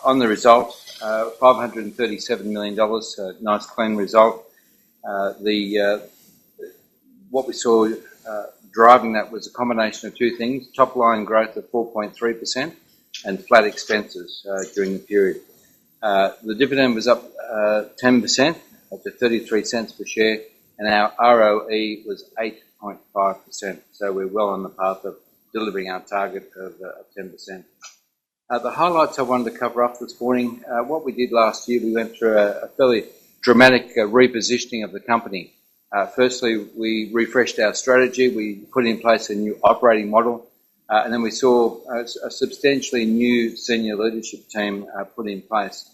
On the result, $537 million, a nice clean result. What we saw driving that was a combination of two things: top line growth of 4.3% and flat expenses during the period. The dividend was up 10% up to 33 cents per share, and our ROE was 8.5%. So we're well on the path of delivering our target of 10%. The highlights I wanted to cover off this morning: what we did last year, we went through a fairly dramatic repositioning of the company. Firstly, we refreshed our strategy, we put in place a new operating model, and then we saw a substantially new senior leadership team put in place.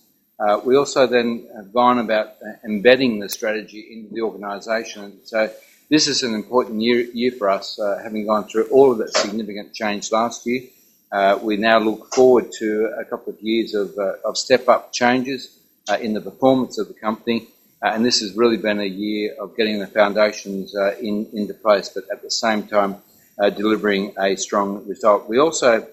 We also then have gone about embedding the strategy into the organisation. So this is an important year for us, having gone through all of that significant change last year. We now look forward to a couple of years of step-up changes in the performance of the company, and this has really been a year of getting the foundations into place, but at the same time delivering a strong result. We also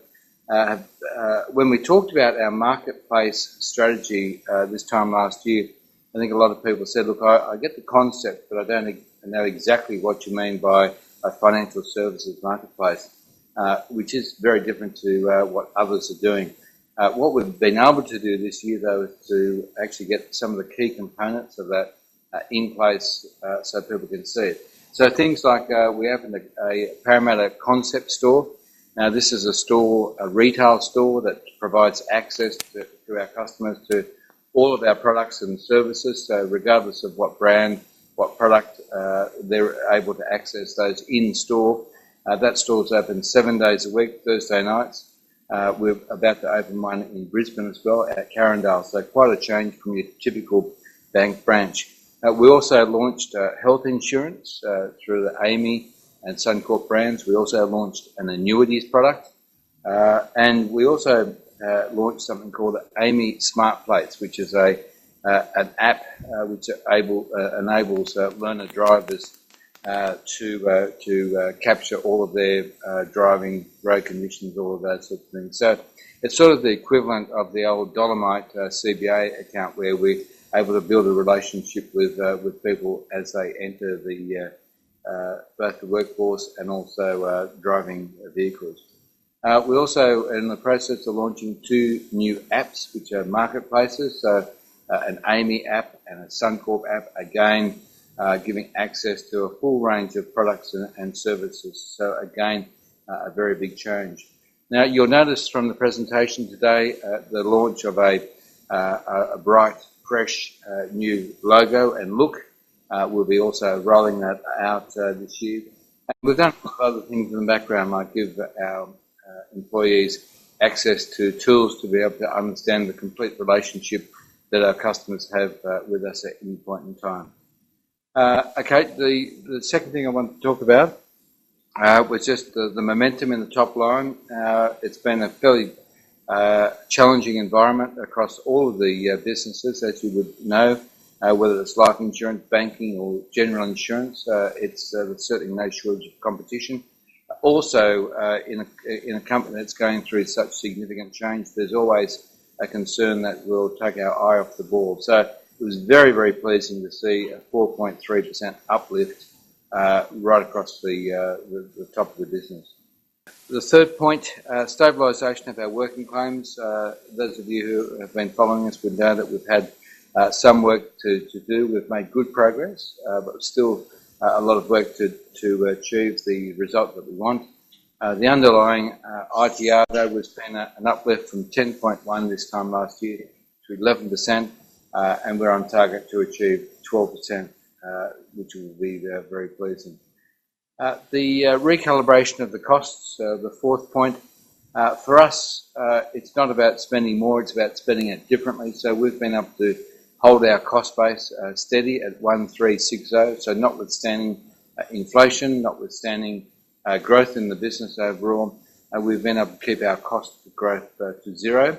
when we talked about our marketplace strategy this time last year, I think a lot of people said, look, I get the concept, but I don't know exactly what you mean by a financial services marketplace, which is very different to what others are doing. What we've been able to do this year, though, is to actually get some of the key components of that in place so people can see it. So things like we opened a Parramatta concept store. Now, this is a retail store that provides access to our customers to all of our products and services. So regardless of what brand, what product, they're able to access those in store. That store's open 7 days a week, Thursday nights. We're about to open one in Brisbane as well at Carindale, so quite a change from your typical bank branch. We also launched health insurance through the AMI and Suncorp brands. We also launched an annuities product, and we also launched something called AMI Smart Plates, which is an app which enables learner drivers to capture all of their driving, road conditions, all of those sorts of things. So it's sort of the equivalent of the old Dolomite CBA account, where we're able to build a relationship with people as they enter both the workforce and also driving vehicles. We're also in the process of launching 2 new apps, which are marketplaces, so an AMI app and a Suncorp app, again giving access to a full range of products and services. So again, a very big change. Now, you'll notice from the presentation today the launch of a bright, fresh new logo and look. We'll be also rolling that out this year. And we've done a lot of other things in the background, like give our employees access to tools to be able to understand the complete relationship that our customers have with us at any point in time. Okay, the second thing I want to talk about was just the momentum in the top line. It's been a fairly challenging environment across all of the businesses, as you would know, whether it's life insurance, banking or general insurance. There's certainly no shortage of competition. Also, in a company that's going through such significant change, there's always a concern that we'll take our eye off the ball. So it was very, very pleasing to see a 4.3% uplift right across the top of the business. The third point, stabilisation of our working claims. Those of you who have been following us would know that we've had some work to do. We've made good progress, but still a lot of work to achieve the result that we want. The underlying ITR, though, was been an uplift from 10.1 this time last year to 11%, and we're on target to achieve 12%, which will be very pleasing. The recalibration of the costs, the fourth point. For us, it's not about spending more, it's about spending it differently. So we've been able to hold our cost base steady at 1,360. So notwithstanding inflation, notwithstanding growth in the business overall, we've been able to keep our cost growth to zero,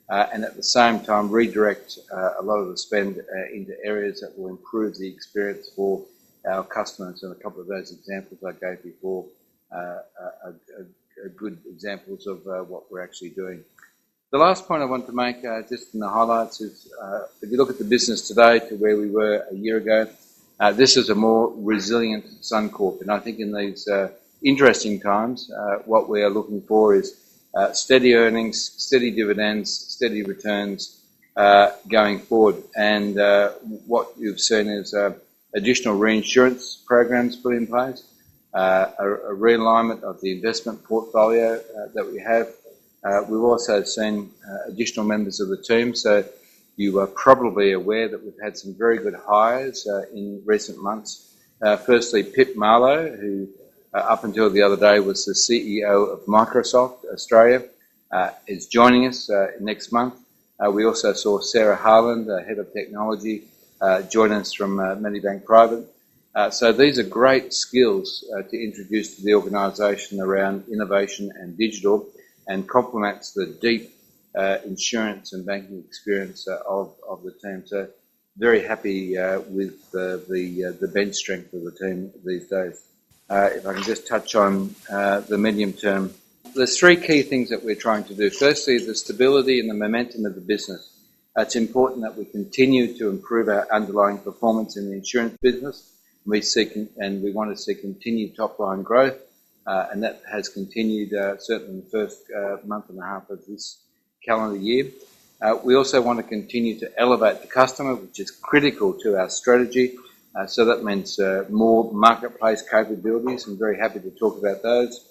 and at the same time redirect a lot of the spend into areas that will improve the experience for our customers. And a couple of those examples I gave before are good examples of what we're actually doing. The last point I want to make, just in the highlights, is if you look at the business today to where we were a year ago, this is a more resilient Suncorp. And I think in these interesting times, what we are looking for is steady earnings, steady dividends, steady returns going forward. And what you've seen is additional reinsurance programs put in place, a realignment of the investment portfolio that we have. We've also seen additional members of the team. So you are probably aware that we've had some very good hires in recent months. Firstly, Pip Marlow, who up until the other day was the CEO of Microsoft Australia, is joining us next month. We also saw Sarah Harland, Head of Technology, join us from Medibank Private. So these are great skills to introduce to the organisation around innovation and digital, and complements the deep insurance and banking experience of the team. So very happy with the bench strength of the team these days. If I can just touch on the medium term, there's three key things that we're trying to do. Firstly, the stability and the momentum of the business. It's important that we continue to improve our underlying performance in the insurance business. We want to see continued top-line growth, and that has continued certainly in the first month and a half of this calendar year. We also want to continue to elevate the customer, which is critical to our strategy. So that means more marketplace capabilities. I'm very happy to talk about those.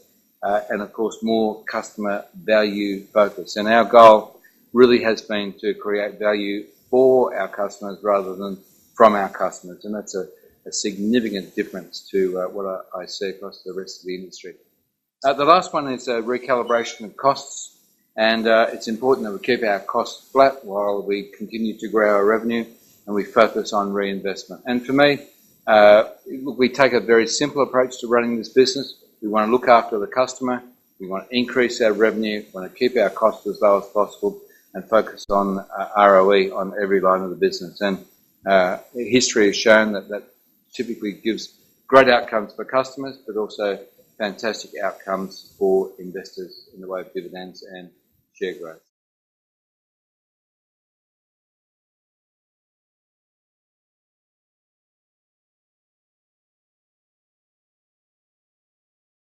And of course, more customer value focus. And our goal really has been to create value for our customers rather than from our customers. And that's a significant difference to what I see across the rest of the industry. The last one is recalibration of costs. And it's important that we keep our costs flat while we continue to grow our revenue and we focus on reinvestment. And for me, we take a very simple approach to running this business. We want to look after the customer. We want to increase our revenue. We want to keep our costs as low as possible and focus on ROE on every line of the business. And history has shown that typically gives great outcomes for customers, but also fantastic outcomes for investors in the way of dividends and share growth.